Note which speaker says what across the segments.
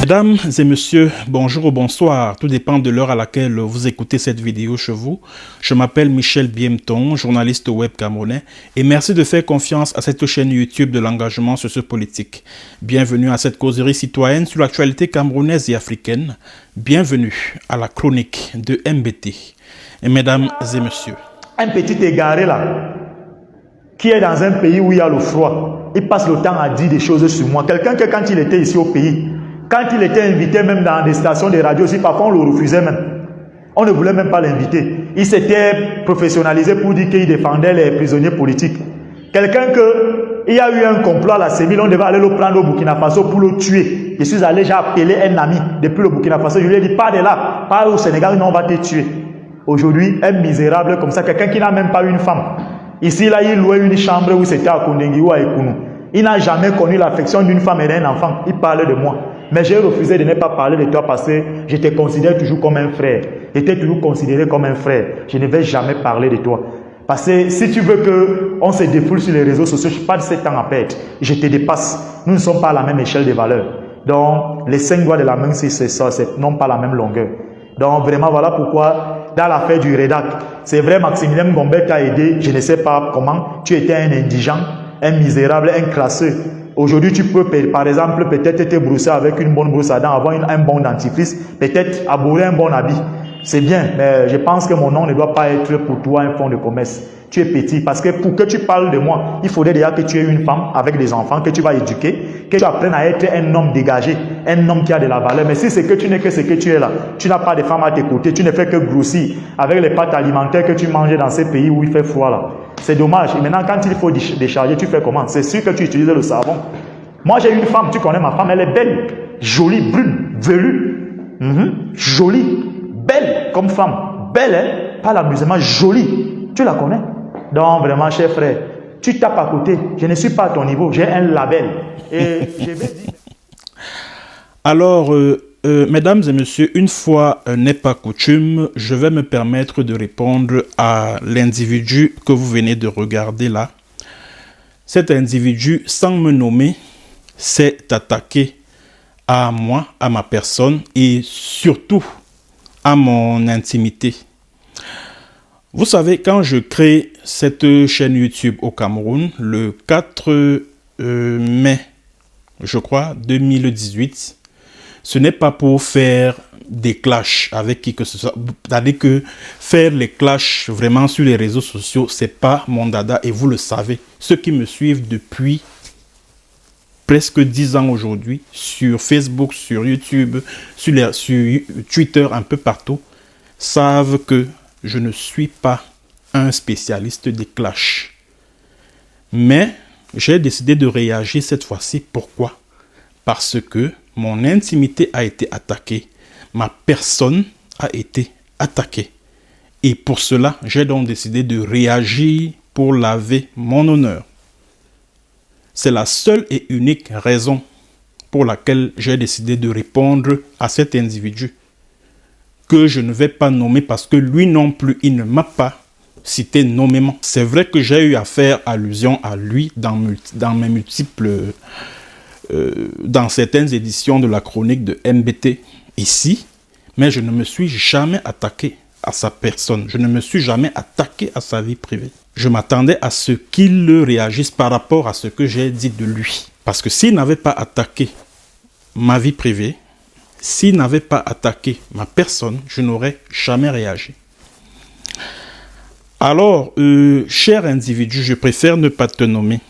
Speaker 1: Mesdames et messieurs, bonjour ou bonsoir, tout dépend de l'heure à laquelle vous écoutez cette vidéo chez vous. Je m'appelle Michel Biemton, journaliste web camerounais, et merci de faire confiance à cette chaîne YouTube de l'engagement socio-politique. Bienvenue à cette causerie citoyenne sur l'actualité camerounaise et africaine. Bienvenue à la chronique de MBT. Et mesdames et messieurs.
Speaker 2: Un petit égaré là, qui est dans un pays où il y a le froid, il passe le temps à dire des choses sur moi. Quelqu'un que quand il était ici au pays, quand il était invité même dans des stations de radio, si parfois on le refusait même. On ne voulait même pas l'inviter. Il s'était professionnalisé pour dire qu'il défendait les prisonniers politiques. Quelqu'un que, il y a eu un complot à la Séville, on devait aller le prendre au Burkina Faso pour le tuer. Je suis allé, j'ai appelé un ami depuis le Burkina Faso, je lui ai dit, pas de là, pas au Sénégal, non, on va te tuer. Aujourd'hui, un misérable comme ça, quelqu'un qui n'a même pas une femme. Ici, là, il louait une chambre où c'était à Kondengi ou à Ekounou. Il n'a jamais connu l'affection d'une femme et d'un enfant. Il parlait de moi. Mais j'ai refusé de ne pas parler de toi parce que je te considère toujours comme un frère. J'étais toujours considéré comme un frère. Je ne vais jamais parler de toi. Parce que si tu veux qu'on se défoule sur les réseaux sociaux, je n'ai pas de ce temps à perdre. Je te dépasse. Nous ne sommes pas à la même échelle de valeurs. Donc, les 5 doigts de la main, c'est ça, c'est non pas la même longueur. Donc, vraiment, voilà pourquoi, dans l'affaire du rédac, c'est vrai, Maximilien Gombe t'a aidé, je ne sais pas comment, tu étais un indigent, un misérable, un crasseux. Aujourd'hui, tu peux, par exemple, peut-être te brosser avec une bonne brosse à dents, avoir un bon dentifrice, peut-être abourer un bon habit. C'est bien, mais je pense que mon nom ne doit pas être pour toi un fonds de commerce. Tu es petit, parce que pour que tu parles de moi, il faudrait déjà que tu aies une femme avec des enfants, que tu vas éduquer, que tu apprennes à être un homme dégagé, un homme qui a de la valeur. Mais si c'est que tu n'es que ce que tu es là, tu n'as pas de femme à tes côtés, tu ne fais que grossir avec les pâtes alimentaires que tu manges dans ces pays où il fait froid là. C'est dommage. Et maintenant, quand il faut décharger, tu fais comment? C'est sûr que tu utilises le savon. Moi, j'ai une femme, tu connais ma femme, elle est belle, jolie, brune, velue, jolie, belle comme femme. Belle, hein? Pas l'amusement, jolie. Tu la connais? Donc, vraiment, cher frère, tu tapes à côté. Je ne suis pas à ton niveau, j'ai un label. Et je vais dire...
Speaker 1: Alors, mesdames et messieurs, une fois n'est pas coutume, je vais me permettre de répondre à l'individu que vous venez de regarder là. Cet individu, sans me nommer, s'est attaqué à moi, à ma personne et surtout à mon intimité. Vous savez, quand je crée cette chaîne YouTube au Cameroun, le 4 mai, je crois, 2018, ce n'est pas pour faire des clashs avec qui que ce soit. C'est-à-dire que faire les clashs vraiment sur les réseaux sociaux, ce n'est pas mon dada et vous le savez. Ceux qui me suivent depuis presque 10 ans aujourd'hui, sur Facebook, sur YouTube, sur Twitter, un peu partout, savent que je ne suis pas un spécialiste des clashs. Mais j'ai décidé de réagir cette fois-ci. Pourquoi? Parce que mon intimité a été attaquée. Ma personne a été attaquée. Et pour cela, j'ai donc décidé de réagir pour laver mon honneur. C'est la seule et unique raison pour laquelle j'ai décidé de répondre à cet individu que je ne vais pas nommer parce que lui non plus, il ne m'a pas cité nommément. C'est vrai que j'ai eu à faire allusion à lui dans mes multiples... dans certaines éditions de la chronique de MBT ici, mais je ne me suis jamais attaqué à sa personne. Je ne me suis jamais attaqué à sa vie privée. Je m'attendais à ce qu'il réagisse par rapport à ce que j'ai dit de lui. Parce que s'il n'avait pas attaqué ma vie privée, s'il n'avait pas attaqué ma personne, je n'aurais jamais réagi. Alors, cher individu, je préfère ne pas te nommer.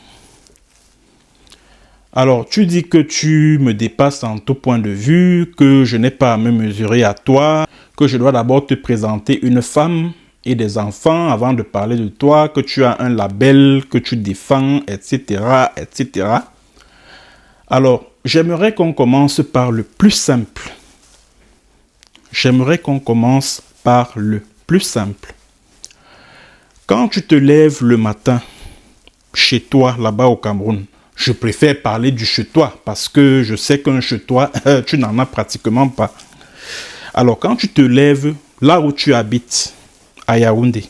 Speaker 1: Alors, tu dis que tu me dépasses en tout point de vue, que je n'ai pas à me mesurer à toi, que je dois d'abord te présenter une femme et des enfants avant de parler de toi, que tu as un label, que tu défends, etc., etc. Alors, j'aimerais qu'on commence par le plus simple. J'aimerais qu'on commence par le plus simple. Quand tu te lèves le matin, chez toi, là-bas au Cameroun, je préfère parler du chez toi parce que je sais qu'un chez toi, tu n'en as pratiquement pas. Alors, quand tu te lèves là où tu habites, à Yaoundé,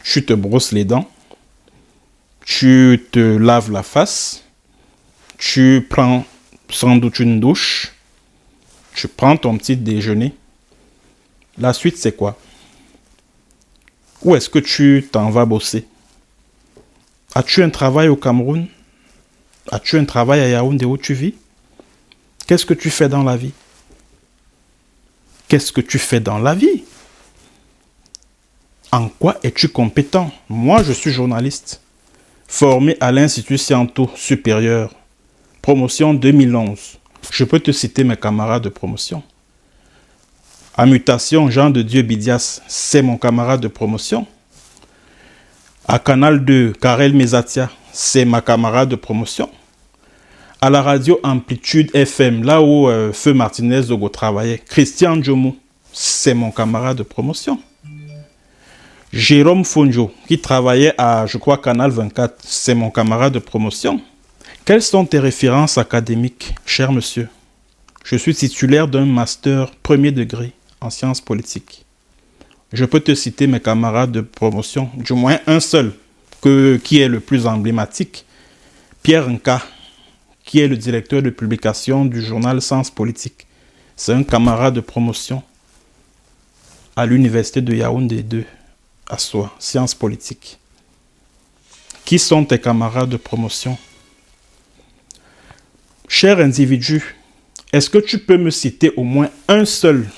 Speaker 1: tu te brosses les dents, tu te laves la face, tu prends sans doute une douche, tu prends ton petit déjeuner. La suite, c'est quoi? Où est-ce que tu t'en vas bosser? As-tu un travail au Cameroun? As-tu un travail à Yaoundé où tu vis? Qu'est-ce que tu fais dans la vie? Qu'est-ce que tu fais dans la vie? En quoi es-tu compétent? Moi, je suis journaliste, formé à l'Institut Sciento Supérieur, promotion 2011. Je peux te citer mes camarades de promotion. À Mutation, Jean de Dieu Bidias, c'est mon camarade de promotion. À Canal 2, Karel Mezatia, c'est ma camarade de promotion. À la radio Amplitude FM, là où Feu Martinez Dogo travaillait, Christian Djoumou, c'est mon camarade de promotion. Jérôme Fonjo, qui travaillait à, je crois, Canal 24, c'est mon camarade de promotion. Quelles sont tes références académiques, cher monsieur? Je suis titulaire d'un master premier degré en sciences politiques. Je peux te citer mes camarades de promotion, du moins un seul, qui est le plus emblématique, Pierre Nka, qui est le directeur de publication du journal Sens Politique. C'est un camarade de promotion à l'université de Yaoundé 2, à soi, sciences politiques. Qui sont tes camarades de promotion? Cher individu, est-ce que tu peux me citer au moins un seul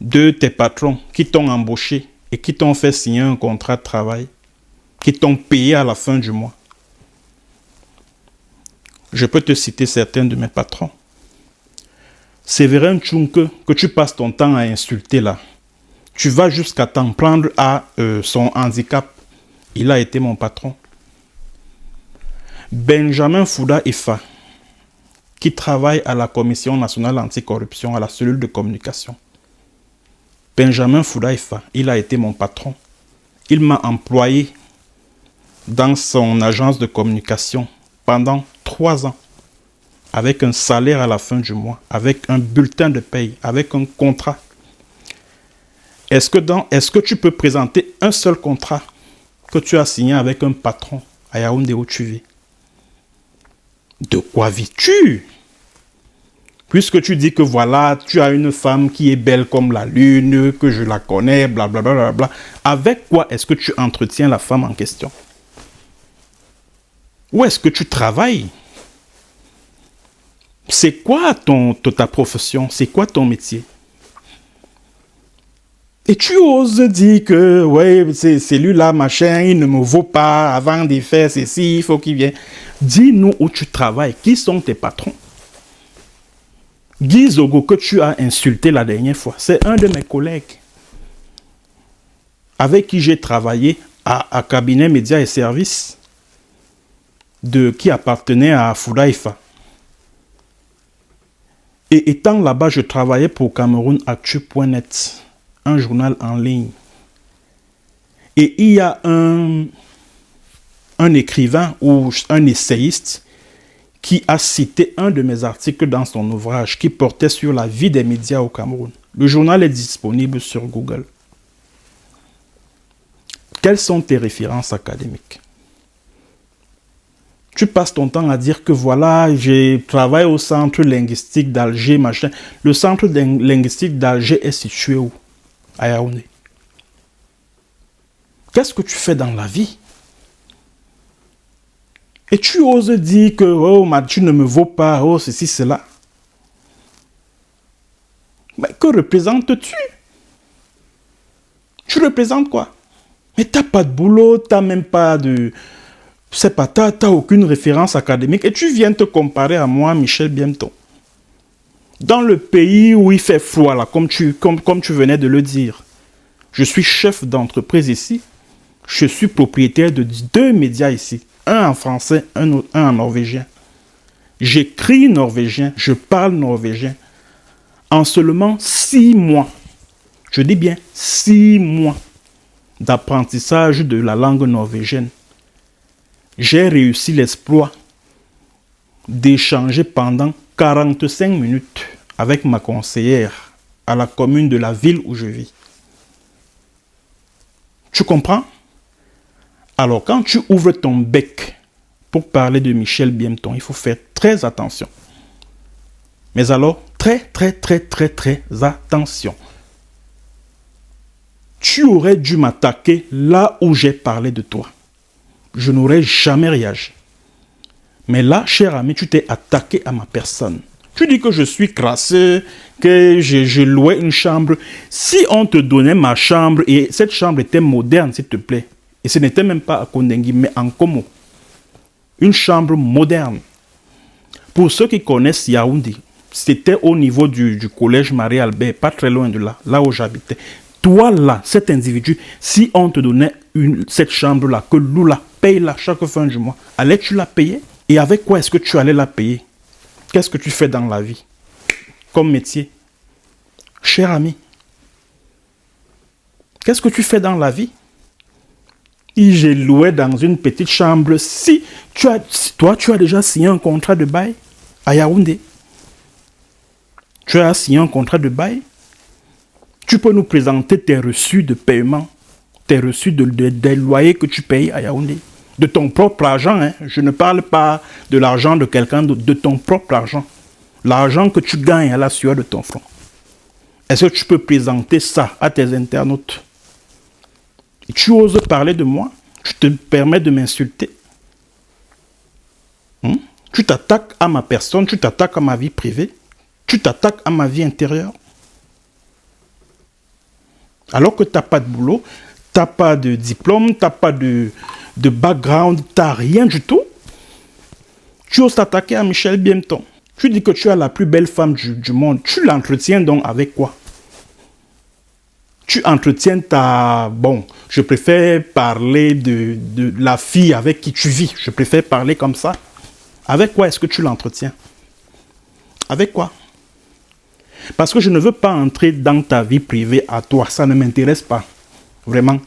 Speaker 1: de tes patrons qui t'ont embauché et qui t'ont fait signer un contrat de travail, qui t'ont payé à la fin du mois? Je peux te citer certains de mes patrons. Séverin Tchunke, que tu passes ton temps à insulter là, tu vas jusqu'à t'en prendre à son handicap. Il a été mon patron. Benjamin Fouda Ifa, qui travaille à la Commission nationale anticorruption, à la cellule de communication. Benjamin Fouda Ifa, il a été mon patron. Il m'a employé dans son agence de communication pendant 3 ans, avec un salaire à la fin du mois, avec un bulletin de paye, avec un contrat. Est-ce que tu peux présenter un seul contrat que tu as signé avec un patron à Yaoundé où tu vis? De quoi vis-tu? Puisque tu dis que voilà, tu as une femme qui est belle comme la lune, que je la connais, blablabla, bla, bla, bla. Avec quoi est-ce que tu entretiens la femme en question? Où est-ce que tu travailles? C'est quoi ta profession? C'est quoi ton métier? Et tu oses dire que, ouais, c'est lui-là, machin, il ne me vaut pas, avant de faire ceci, il faut qu'il vienne. Dis-nous où tu travailles, qui sont tes patrons? Guy Zogo, que tu as insulté la dernière fois, c'est un de mes collègues avec qui j'ai travaillé à cabinet médias et services qui appartenait à Foudaïfa. Et étant là-bas, je travaillais pour CamerounActu.net, un journal en ligne. Et il y a un écrivain ou un essayiste qui a cité un de mes articles dans son ouvrage qui portait sur la vie des médias au Cameroun. Le journal est disponible sur Google. Quelles sont tes références académiques? Tu passes ton temps à dire que voilà, je travaille au centre linguistique d'Alger, machin. Le centre linguistique d'Alger est situé où? À Yaoundé. Qu'est-ce que tu fais dans la vie? Et tu oses dire que oh, tu ne me vaux pas, oh, ceci, cela. Mais que représentes-tu? Tu représentes quoi? Mais tu n'as pas de boulot, tu n'as même pas de... Je sais pas, tu n'as aucune référence académique et tu viens te comparer à moi, Michel Biemton. Dans le pays où il fait froid, là, comme tu venais de le dire, je suis chef d'entreprise ici, je suis propriétaire de 2 médias ici. Un en français, un en norvégien. J'écris norvégien, je parle norvégien. En seulement 6 mois, je dis bien 6 mois d'apprentissage de la langue norvégienne, j'ai réussi l'exploit d'échanger pendant 45 minutes avec ma conseillère à la commune de la ville où je vis. Tu comprends? Alors, quand tu ouvres ton bec pour parler de Michel Biemton, il faut faire très attention. Mais alors, très attention. Tu aurais dû m'attaquer là où j'ai parlé de toi. Je n'aurais jamais réagi. Mais là, cher ami, tu t'es attaqué à ma personne. Tu dis que je suis crasseux, que je louais une chambre. Si on te donnait ma chambre, et cette chambre était moderne, s'il te plaît, et ce n'était même pas à Kondengui, mais en Como, une chambre moderne. Pour ceux qui connaissent Yaoundé, c'était au niveau du collège Marie-Albert, pas très loin de là, là où j'habitais. Toi là, cet individu, si on te donnait cette chambre-là, que Lula paye-la chaque fin du mois, allais-tu la payer? Et avec quoi est-ce que tu allais la payer? Qu'est-ce que tu fais dans la vie comme métier? Cher ami, qu'est-ce que tu fais dans la vie? Et j'ai loué dans une petite chambre. Si toi, tu as déjà signé un contrat de bail à Yaoundé. Tu as signé un contrat de bail. Tu peux nous présenter tes reçus de paiement, tes reçus des loyers que tu payes à Yaoundé. De ton propre argent, hein. Je ne parle pas de l'argent de quelqu'un d'autre, de ton propre argent. L'argent que tu gagnes à la sueur de ton front. Est-ce que tu peux présenter ça à tes internautes? Et tu oses parler de moi? Tu te permets de m'insulter? Tu t'attaques à ma personne, tu t'attaques à ma vie privée, tu t'attaques à ma vie intérieure. Alors que tu n'as pas de boulot, tu n'as pas de diplôme, tu n'as pas de background, tu n'as rien du tout. Tu oses t'attaquer à Michel Biemton. Tu dis que tu as la plus belle femme du monde. Tu l'entretiens donc avec quoi? Tu entretiens ta... Bon, je préfère parler de la fille avec qui tu vis. Je préfère parler comme ça. Avec quoi est-ce que tu l'entretiens? Avec quoi? Parce que je ne veux pas entrer dans ta vie privée à toi. Ça ne m'intéresse pas. Vraiment.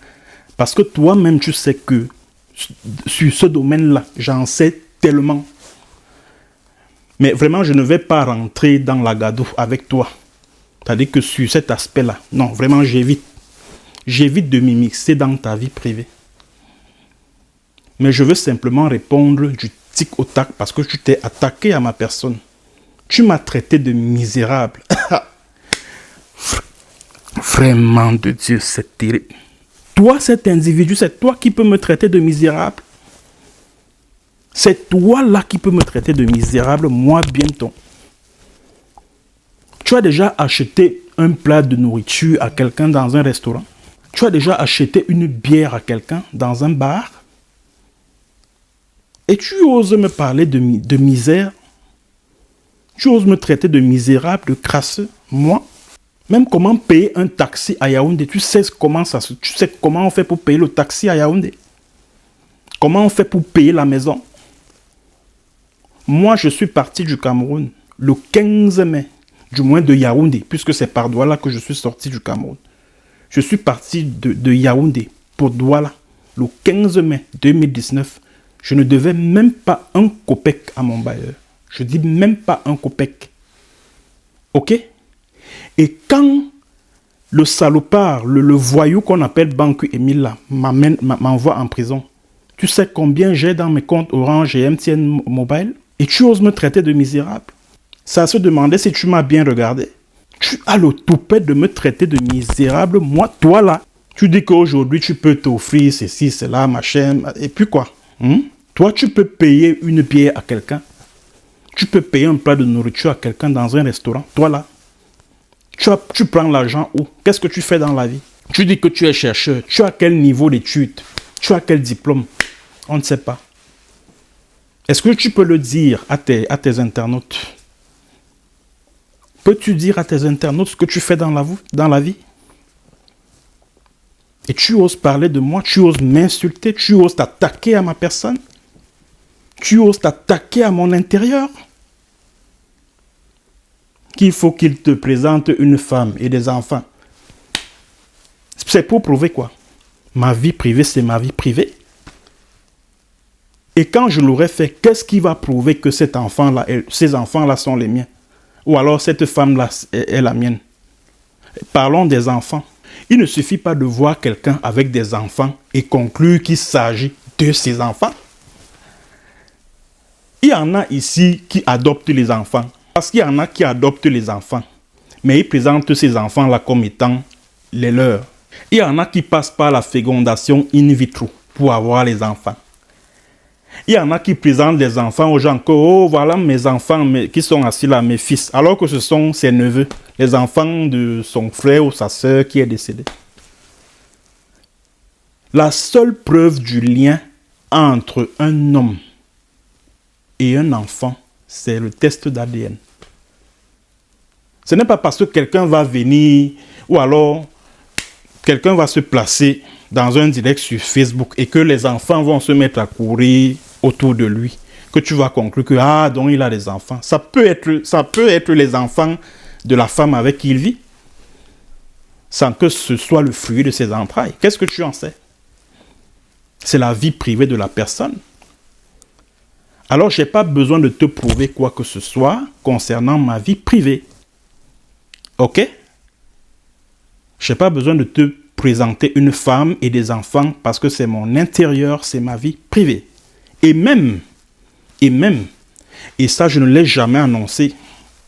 Speaker 1: Parce que toi-même, tu sais que sur ce domaine-là, j'en sais tellement. Mais vraiment, je ne vais pas rentrer dans la gadoue avec toi. C'est-à-dire que sur cet aspect-là, non, vraiment, j'évite. J'évite de m'immiscer dans ta vie privée. Mais je veux simplement répondre du tic au tac parce que tu t'es attaqué à ma personne. Tu m'as traité de misérable. Vraiment de Dieu, c'est terrible. Toi, cet individu, c'est toi qui peux me traiter de misérable. C'est toi là qui peux me traiter de misérable, moi bientôt. Tu as déjà acheté un plat de nourriture à quelqu'un dans un restaurant? Tu as déjà acheté une bière à quelqu'un dans un bar? Et tu oses me parler de misère? Tu oses me traiter de misérable, de crasseux? Moi? Même comment payer un taxi à Yaoundé? Tu sais comment on fait pour payer le taxi à Yaoundé? Comment on fait pour payer la maison? Moi, je suis parti du Cameroun le 15 mai, du moins de Yaoundé, puisque c'est par Douala que je suis sorti du Cameroun. Je suis parti de Yaoundé pour Douala le 15 mai 2019. Je ne devais même pas un copec à mon bailleur. Je dis même pas un copec. Ok? Et quand le salopard, le voyou qu'on appelle Banque Emile là, m'envoie en prison, tu sais combien j'ai dans mes comptes Orange et MTN Mobile? Et tu oses me traiter de misérable? Ça se demandait si tu m'as bien regardé. Tu as le toupet de me traiter de misérable, moi, toi là. Tu dis qu'aujourd'hui tu peux t'offrir ceci, cela, machin, et puis quoi? Toi, tu peux payer une bière à quelqu'un. Tu peux payer un plat de nourriture à quelqu'un dans un restaurant. Toi là. Tu prends l'argent où? Qu'est-ce que tu fais dans la vie? Tu dis que tu es chercheur. Tu as quel niveau d'études? Tu as quel diplôme? On ne sait pas. Est-ce que tu peux le dire à tes internautes? Peux-tu dire à tes internautes ce que tu fais dans la vie? Et tu oses parler de moi? Tu oses m'insulter? Tu oses t'attaquer à ma personne? Tu oses t'attaquer à mon intérieur? Qu'il faut qu'il te présente une femme et des enfants. C'est pour prouver quoi? Ma vie privée, c'est ma vie privée. Et quand je l'aurai fait, qu'est-ce qui va prouver que cet enfant-là, ces enfants-là sont les miens? Ou alors cette femme-là est la mienne? Parlons des enfants. Il ne suffit pas de voir quelqu'un avec des enfants et conclure qu'il s'agit de ses enfants. Il y en a ici qui adoptent les enfants. Parce qu'il y en a qui adoptent les enfants, mais ils présentent ces enfants-là comme étant les leurs. Il y en a qui passent par la fécondation in vitro pour avoir les enfants. Il y en a qui présentent les enfants aux gens que, oh, voilà mes enfants qui sont assis là, mes fils, alors que ce sont ses neveux, les enfants de son frère ou sa sœur qui est décédé. La seule preuve du lien entre un homme et un enfant, c'est le test d'ADN. Ce n'est pas parce que quelqu'un va venir ou alors quelqu'un va se placer dans un direct sur Facebook et que les enfants vont se mettre à courir autour de lui, que tu vas conclure que, ah, donc il a des enfants. Ça peut être les enfants de la femme avec qui il vit, sans que ce soit le fruit de ses entrailles. Qu'est-ce que tu en sais? C'est la vie privée de la personne. Alors, je n'ai pas besoin de te prouver quoi que ce soit concernant ma vie privée. Ok? Je n'ai pas besoin de te présenter une femme et des enfants parce que c'est mon intérieur, c'est ma vie privée. Et même, et ça je ne l'ai jamais annoncé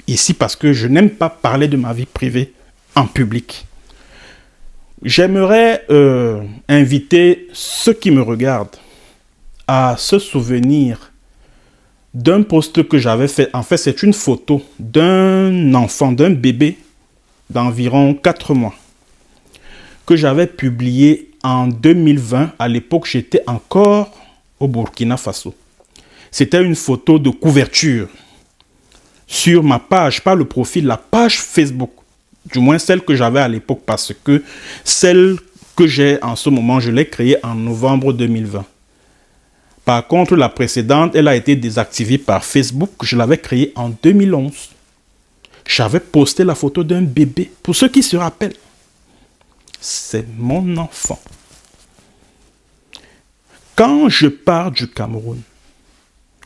Speaker 1: ici parce que je n'aime pas parler de ma vie privée en public. J'aimerais inviter ceux qui me regardent à se souvenir d'un post que j'avais fait. En fait, c'est une photo d'un enfant, d'un bébé d'environ 4 mois que j'avais publié en 2020. À l'époque, j'étais encore au Burkina Faso. C'était une photo de couverture sur ma page, pas le profil, la page Facebook. Du moins celle que j'avais à l'époque parce que celle que j'ai en ce moment, je l'ai créée en novembre 2020. Par contre, la précédente, elle a été désactivée par Facebook. Je l'avais créée en 2011. J'avais posté la photo d'un bébé. Pour ceux qui se rappellent, c'est mon enfant. Quand je pars du Cameroun,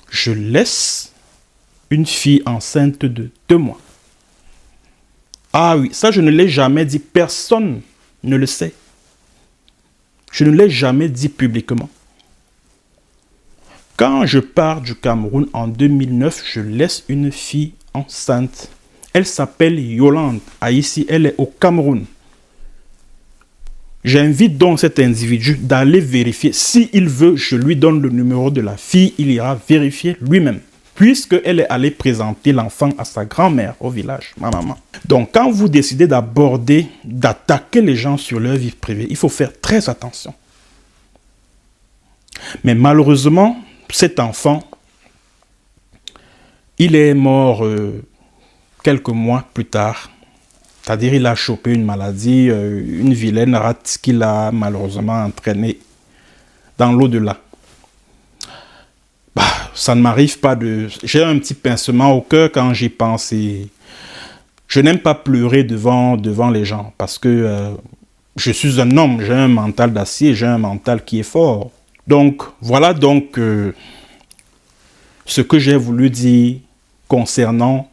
Speaker 1: je laisse une fille enceinte de 2 mois. Ah oui, ça je ne l'ai jamais dit. Personne ne le sait. Je ne l'ai jamais dit publiquement. Quand je pars du Cameroun en 2009, je laisse une fille enceinte. Elle s'appelle Yolande. Ici, elle est au Cameroun. J'invite donc cet individu d'aller vérifier. S'il veut, je lui donne le numéro de la fille. Il ira vérifier lui-même. Puisqu'elle est allée présenter l'enfant à sa grand-mère au village, ma maman. Donc, quand vous décidez d'aborder, d'attaquer les gens sur leur vie privée, il faut faire très attention. Mais malheureusement, cet enfant, il est mort quelques mois plus tard. C'est-à-dire il a chopé une maladie, une vilaine rate qui l'a malheureusement entraîné dans l'au-delà. Ça ne m'arrive pas de... J'ai un petit pincement au cœur quand j'y pense et je n'aime pas pleurer devant les gens parce que je suis un homme, j'ai un mental d'acier, j'ai un mental qui est fort. Donc, voilà donc ce que j'ai voulu dire concernant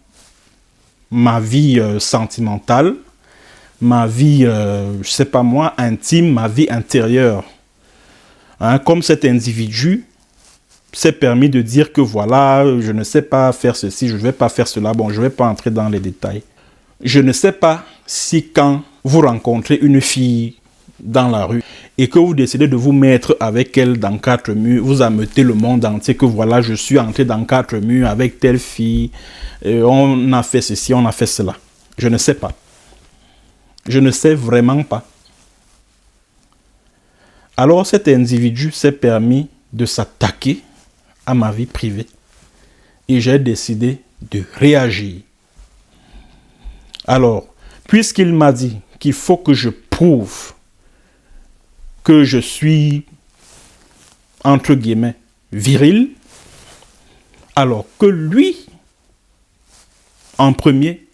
Speaker 1: ma vie sentimentale, ma vie, je sais pas moi, intime, ma vie intérieure. Hein, comme cet individu s'est permis de dire que voilà, je ne sais pas faire ceci, je ne vais pas faire cela. Bon, je ne vais pas entrer dans les détails. Je ne sais pas si quand vous rencontrez une fille dans la rue et que vous décidez de vous mettre avec elle dans 4 murs, vous ameutez le monde entier que voilà, je suis entré dans 4 murs avec telle fille, on a fait ceci, on a fait cela. Je ne sais pas. Je ne sais vraiment pas. Alors cet individu s'est permis de s'attaquer à ma vie privée et j'ai décidé de réagir. Alors, puisqu'il m'a dit qu'il faut que je prouve que je suis, entre guillemets, viril, alors que lui, en premier,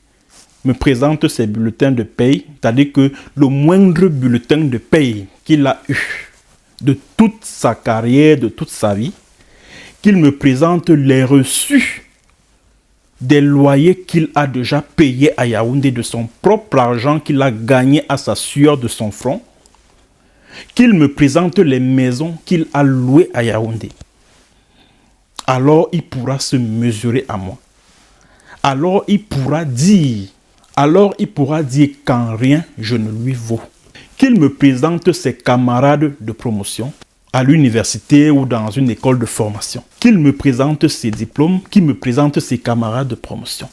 Speaker 1: me présente ses bulletins de paye, c'est-à-dire que le moindre bulletin de paye qu'il a eu de toute sa carrière, de toute sa vie, qu'il me présente les reçus des loyers qu'il a déjà payés à Yaoundé de son propre argent qu'il a gagné à sa sueur de son front, qu'il me présente les maisons qu'il a louées à Yaoundé. Alors il pourra se mesurer à moi. alors il pourra dire qu'en rien je ne lui vaux. Qu'il me présente ses camarades de promotion à l'université ou dans une école de formation. Qu'il me présente ses diplômes, qu'il me présente ses camarades de promotion.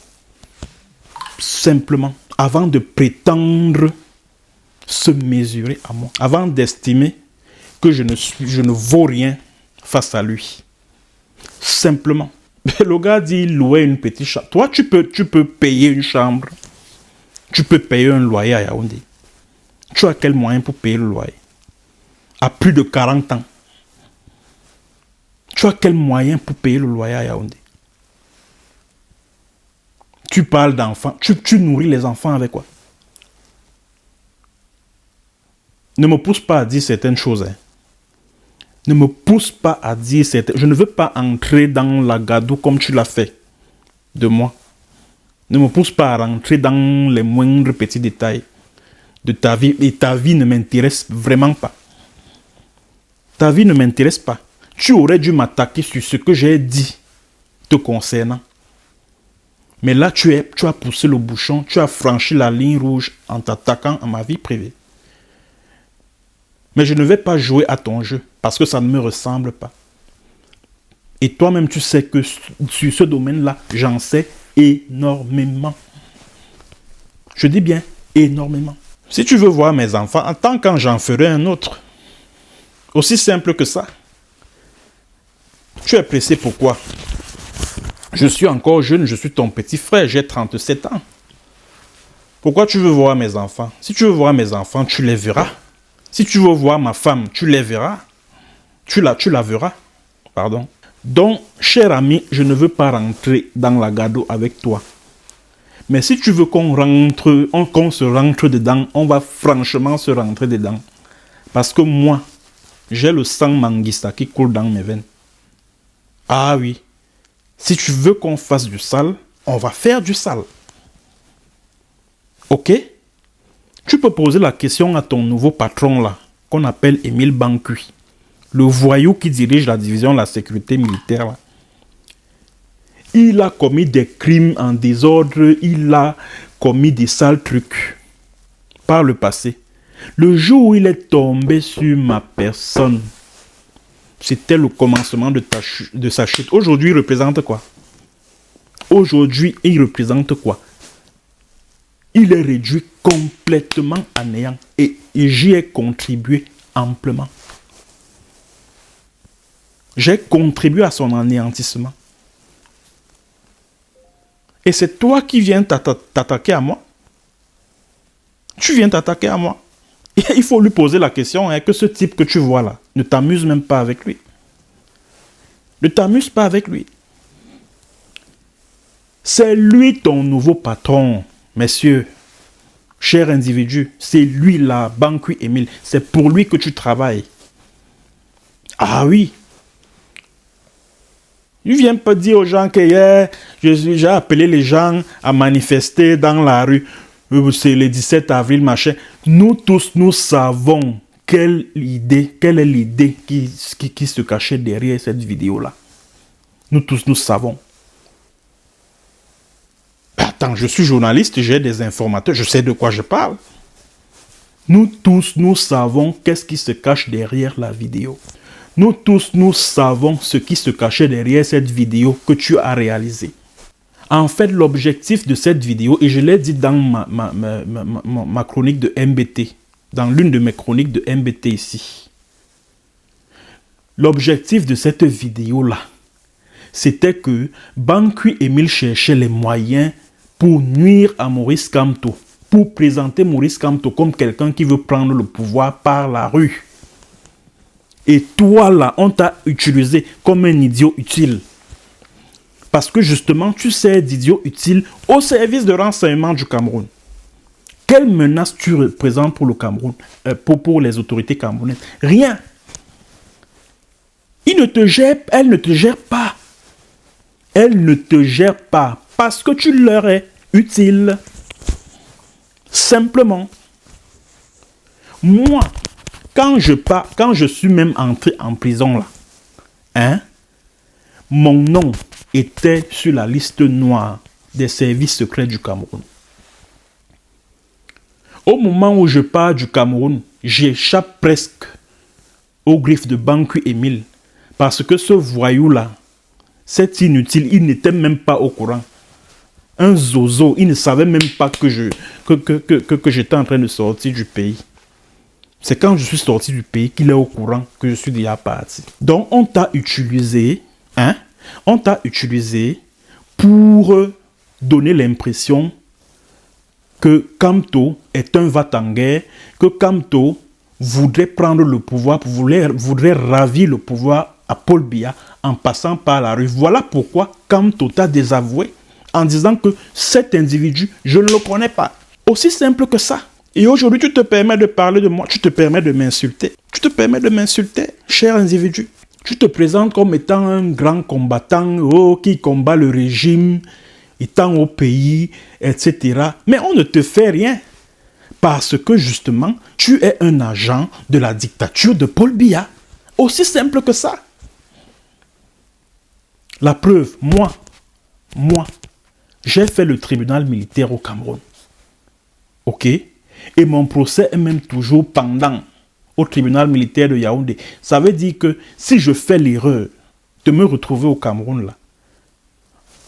Speaker 1: Simplement, avant de prétendre se mesurer à moi, avant d'estimer que je ne vaux rien face à lui. Simplement. Le gars dit louer une petite chambre. Toi, tu peux payer une chambre. Tu peux payer un loyer à Yaoundé. Tu as quel moyen pour payer le loyer? À plus de 40 ans. Tu as quel moyen pour payer le loyer à Yaoundé? Tu parles d'enfants. Tu nourris les enfants avec quoi? Ne me pousse pas à dire certaines choses. Hein. Ne me pousse pas à dire certaines... Je ne veux pas entrer dans la gadoue comme tu l'as fait de moi. Ne me pousse pas à rentrer dans les moindres petits détails de ta vie. Et ta vie ne m'intéresse vraiment pas. Ta vie ne m'intéresse pas. Tu aurais dû m'attaquer sur ce que j'ai dit te concernant. Mais là, tu as poussé le bouchon, tu as franchi la ligne rouge en t'attaquant à ma vie privée. Mais je ne vais pas jouer à ton jeu parce que ça ne me ressemble pas. Et toi-même, tu sais que sur ce domaine-là, j'en sais énormément. Je dis bien énormément. Si tu veux voir mes enfants, en tant que j'en ferai un autre. Aussi simple que ça. Tu es pressé pourquoi? Je suis encore jeune, je suis ton petit frère, j'ai 37 ans. Pourquoi tu veux voir mes enfants? Si tu veux voir mes enfants, tu les verras. Si tu veux voir ma femme, tu les verras. Tu la verras. Pardon. Donc, cher ami, je ne veux pas rentrer dans la gadoue avec toi. Mais si tu veux qu'on se rentre dedans, on va franchement se rentrer dedans. Parce que moi, j'ai le sang Manguista qui coule dans mes veines. Ah oui. Si tu veux qu'on fasse du sale, on va faire du sale. Ok? Tu peux poser la question à ton nouveau patron là, qu'on appelle Émile Bancui. Le voyou qui dirige la division de la sécurité militaire là. Il a commis des crimes en désordre, il a commis des sales trucs par le passé. Le jour où il est tombé sur ma personne, c'était le commencement de sa chute. Aujourd'hui, il représente quoi? Aujourd'hui, il représente quoi? Il est réduit complètement à néant. Et j'y ai contribué amplement. J'ai contribué à son anéantissement. Et c'est toi qui viens t'attaquer à moi. Tu viens t'attaquer à moi. Et il faut lui poser la question que ce type que tu vois là ne t'amuse même pas avec lui. Ne t'amuse pas avec lui. C'est lui ton nouveau patron, messieurs, chers individus. C'est lui là, Bancui Émile. C'est pour lui que tu travailles. Ah oui. Il ne vient pas dire aux gens que hier, j'ai appelé les gens à manifester dans la rue. C'est le 17 avril, machin. Nous tous, nous savons quelle est l'idée qui se cachait derrière cette vidéo-là. Nous tous, nous savons. Attends, je suis journaliste, j'ai des informateurs, je sais de quoi je parle. Nous tous, nous savons qu'est-ce qui se cache derrière la vidéo. Nous tous, nous savons ce qui se cachait derrière cette vidéo que tu as réalisée. En fait, l'objectif de cette vidéo, et je l'ai dit dans ma chronique de MBT, dans l'une de mes chroniques de MBT ici, l'objectif de cette vidéo-là, c'était que Bancui Émile cherchait les moyens pour nuire à Maurice Kamto, pour présenter Maurice Kamto comme quelqu'un qui veut prendre le pouvoir par la rue. Et toi là, on t'a utilisé comme un idiot utile. Parce que justement, tu sers d'idiot utile au service de renseignement du Cameroun. Quelle menace tu représentes pour le Cameroun, pour les autorités camerounaises? Rien. Elle ne te gère pas. Elle ne te gère pas parce que tu leur es utile. Simplement. Moi, quand je suis même entré en prison là, mon nom était sur la liste noire des services secrets du Cameroun. Au moment où je pars du Cameroun, j'échappe presque aux griffes de Banqui Émile parce que ce voyou-là, c'est inutile, il n'était même pas au courant. Un zozo, il ne savait même pas que j'étais en train de sortir du pays. C'est quand je suis sorti du pays qu'il est au courant que je suis déjà parti. Donc, on t'a utilisé, on t'a utilisé pour donner l'impression que Kamto est un va-t-en-guerre, que Kamto voudrait prendre le pouvoir, voudrait ravir le pouvoir à Paul Biya en passant par la rue. Voilà pourquoi Kamto t'a désavoué en disant que cet individu, je ne le connais pas. Aussi simple que ça. Et aujourd'hui, tu te permets de parler de moi, tu te permets de m'insulter. Tu te permets de m'insulter, cher individu. Tu te présentes comme étant un grand combattant qui combat le régime, étant au pays, etc. Mais on ne te fait rien. Parce que justement, tu es un agent de la dictature de Paul Biya. Aussi simple que ça. La preuve, moi, j'ai fait le tribunal militaire au Cameroun. Ok? Et mon procès est même toujours pendant au tribunal militaire de Yaoundé. Ça veut dire que si je fais l'erreur de me retrouver au Cameroun, là,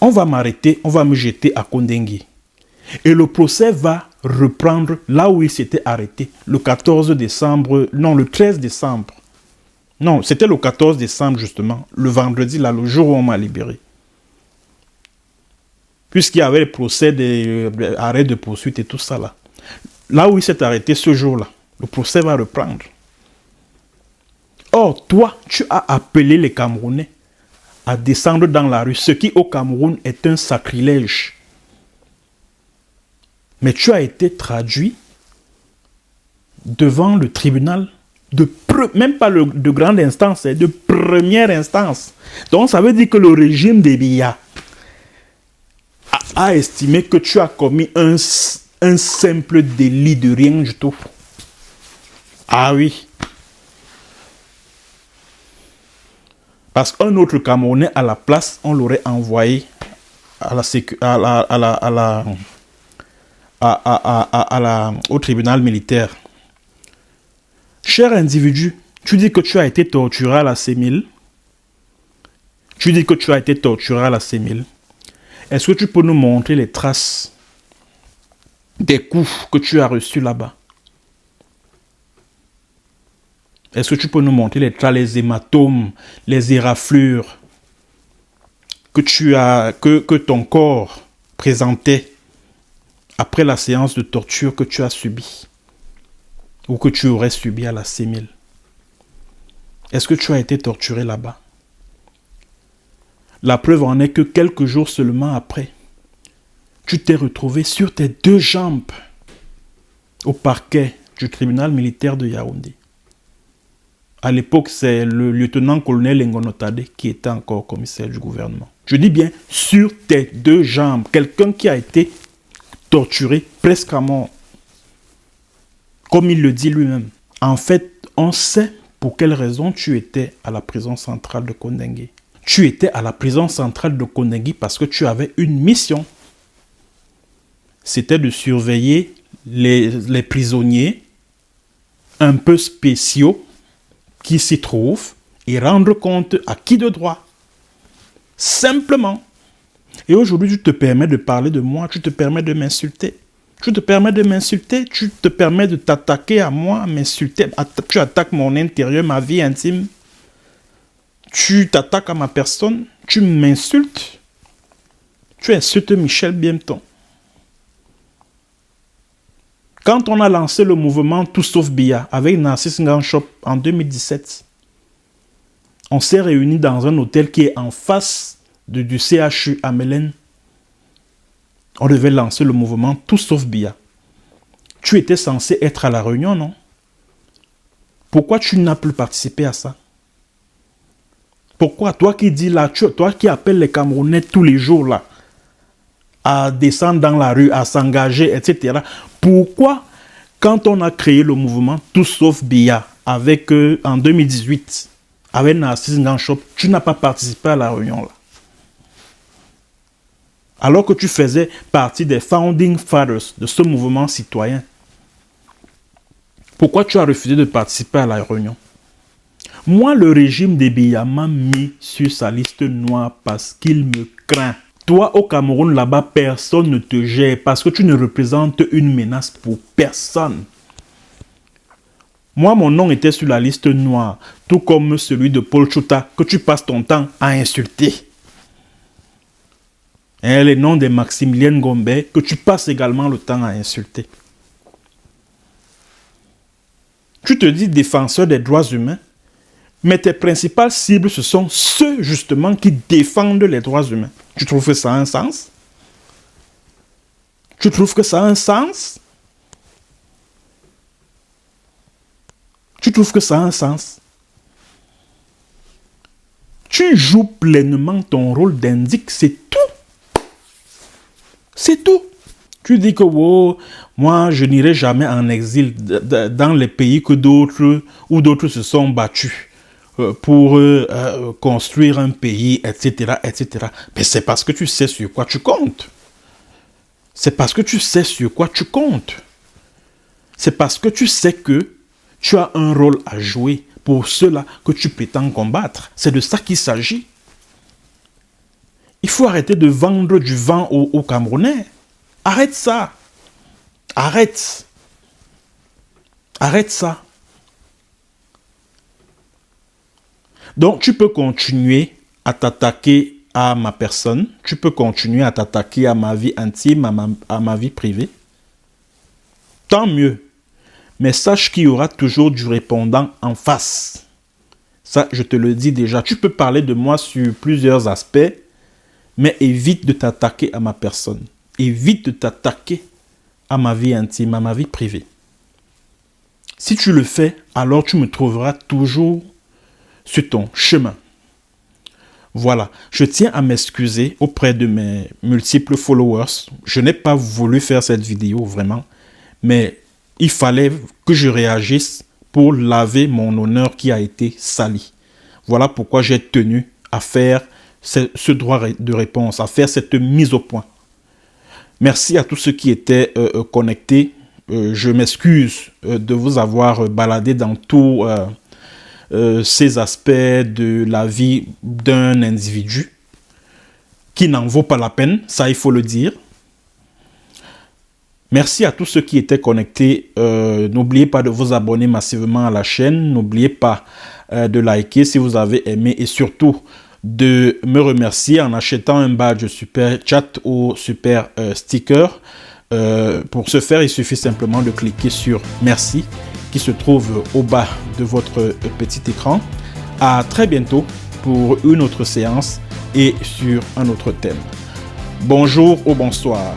Speaker 1: on va m'arrêter, on va me jeter à Kondengue. Et le procès va reprendre là où il s'était arrêté, le 14 décembre, non, le 13 décembre. Non, c'était le 14 décembre justement, le vendredi, là, le jour où on m'a libéré. Puisqu'il y avait le procès des arrêts de poursuite et tout ça là. Là où il s'est arrêté ce jour-là, le procès va reprendre. Or, toi, tu as appelé les Camerounais à descendre dans la rue, ce qui au Cameroun est un sacrilège. Mais tu as été traduit devant le tribunal, même pas de grande instance, de première instance. Donc ça veut dire que le régime des Biya a estimé que tu as commis un simple délit de rien du tout. Ah oui. Parce qu'un autre Camerounais à la place, on l'aurait envoyé au tribunal militaire. Cher individu, tu dis que tu as été torturé à la C1000. Tu dis que tu as été torturé à la C1000. Est-ce que tu peux nous montrer les traces des coups que tu as reçus là-bas? Est-ce que tu peux nous montrer les hématomes, les éraflures que ton corps présentait après la séance de torture que tu as subie ou que tu aurais subi à la C1000? Est-ce que tu as été torturé là-bas? La preuve en est que quelques jours seulement après, tu t'es retrouvé sur tes deux jambes au parquet du tribunal militaire de Yaoundé. À l'époque, c'est le lieutenant-colonel Ngonotade qui était encore commissaire du gouvernement. Je dis bien sur tes deux jambes. Quelqu'un qui a été torturé presque à mort. Comme il le dit lui-même. En fait, on sait pour quelle raison tu étais à la prison centrale de Kondengue. Tu étais à la prison centrale de Kondengue parce que tu avais une mission. C'était de surveiller les prisonniers un peu spéciaux qui s'y trouvent et rendre compte à qui de droit. Simplement. Et aujourd'hui, tu te permets de parler de moi, tu te permets de m'insulter. Tu te permets de m'insulter, tu te permets de t'attaquer à moi, m'insulter. Tu attaques mon intérieur, ma vie intime. Tu t'attaques à ma personne, tu m'insultes. Tu insultes Michel Biemton. Quand on a lancé le mouvement Tout sauf Biya avec Narcisse Nganchop en 2017, on s'est réunis dans un hôtel qui est en face du CHU à Mélène. On devait lancer le mouvement Tout sauf Biya. Tu étais censé être à la réunion, non? Pourquoi tu n'as plus participé à ça? Pourquoi? Toi qui dis là, toi qui appelles les Camerounais tous les jours là, à descendre dans la rue, à s'engager, etc. Pourquoi, quand on a créé le mouvement Tout sauf Biya avec, en 2018, avec Narcisse Nganchop, tu n'as pas participé à la réunion là? alors que tu faisais partie des founding fathers de ce mouvement citoyen. Pourquoi tu as refusé de participer à la réunion? Moi, le régime des Biya m'a mis sur sa liste noire parce qu'il me craint. Toi, au Cameroun, là-bas, personne ne te gère parce que tu ne représentes une menace pour personne. Moi, mon nom était sur la liste noire, tout comme celui de Paul Chouta, que tu passes ton temps à insulter. Et les noms de Maximilien Gombe, que tu passes également le temps à insulter. Tu te dis défenseur des droits humains, mais tes principales cibles, ce sont ceux justement qui défendent les droits humains. Tu trouves que ça a un sens? Tu trouves que ça a un sens? Tu trouves que ça a un sens? Tu joues pleinement ton rôle d'indique, c'est tout. C'est tout. Tu dis que oh, moi, je n'irai jamais en exil dans les pays que d'autres ou d'autres se sont battus pour construire un pays, etc., etc. Mais c'est parce que tu sais sur quoi tu comptes. C'est parce que tu sais sur quoi tu comptes. C'est parce que tu sais que tu as un rôle à jouer pour ceux-là que tu prétends combattre. C'est de ça qu'il s'agit. Il faut arrêter de vendre du vent aux Camerounais. Arrête ça. Arrête. Arrête ça. Donc, tu peux continuer à t'attaquer à ma personne. Tu peux continuer à t'attaquer à ma vie intime, à ma vie privée. Tant mieux. Mais sache qu'il y aura toujours du répondant en face. Ça, je te le dis déjà. Tu peux parler de moi sur plusieurs aspects, mais évite de t'attaquer à ma personne. Évite de t'attaquer à ma vie intime, à ma vie privée. Si tu le fais, alors tu me trouveras toujours sur ton chemin. Voilà, je tiens à m'excuser auprès de mes multiples followers. Je n'ai pas voulu faire cette vidéo vraiment, mais il fallait que je réagisse pour laver mon honneur qui a été sali. Voilà pourquoi j'ai tenu à faire ce droit de réponse, à faire cette mise au point. Merci à tous ceux qui étaient connectés. Je m'excuse de vous avoir baladé dans tous ces aspects de la vie d'un individu qui n'en vaut pas la peine, ça il faut le dire. Merci à tous ceux qui étaient connectés. N'oubliez pas de vous abonner massivement à la chaîne. N'oubliez pas de liker si vous avez aimé et surtout de me remercier en achetant un badge super chat ou super sticker. Pour ce faire, il suffit simplement de cliquer sur merci qui se trouve au bas de votre petit écran. À très bientôt pour une autre séance et sur un autre thème. Bonjour ou bonsoir.